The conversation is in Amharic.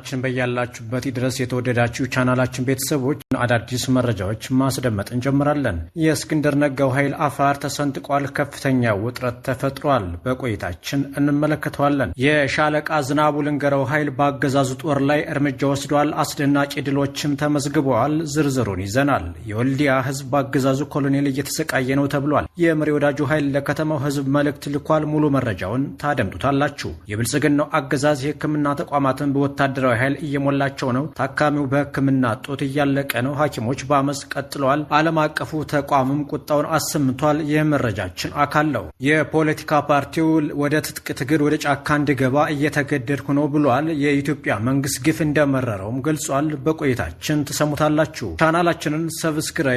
ሰላምታችን በያላችሁበት ድረስ የተወደዳችሁ ቻናላችን ቤተሰቦች አዳዲስ መረጃዎች ማስደመጥ እንጀምራለን። የእስክንድር ነጋው ኃይል አፋር ተሰንጥቋል። ከፍተኛ ውጥረት ተፈጥሯል። በቆይታችን እንመለከተዋለን። የሻለቃ ዝናቡ ልንገረው ኃይል በአገዛዙ ጦር ላይ እርምጃ ወስዷል። አስደናቂ ድሎችም ተመዝግበዋል። ዝርዝሩን ይዘናል። የወልዲያ ህዝብ በአገዛዙ ኮሎኔል እየተሰቃየ ነው ተብሏል። የመሪ ወዳጁ ኃይል ለከተማው ህዝብ መልእክት ልኳል። ሙሉ መረጃውን ታደምጡታላችሁ። የብልጽግናው አገዛዝ የህክምና ተቋማትን በወታደራዊ ኃይል እየሞላቸው ነው። ታካሚው በህክምና ጦት እያለቀ ነው። ሐኪሞች በአመፅ ቀጥለዋል። ዓለም አቀፉ ተቋምም ቁጣውን አሰምቷል። የመረጃችን አካል ነው። የፖለቲካ ፓርቲው ወደ ትጥቅ ትግል ወደ ጫካ እንዲገባ እየተገደድኩ ነው ብሏል። የኢትዮጵያ መንግስት ግፍ እንደመረረውም ገልጿል። በቆይታችን ትሰሙታላችሁ። ቻናላችንን ሰብስክራይብ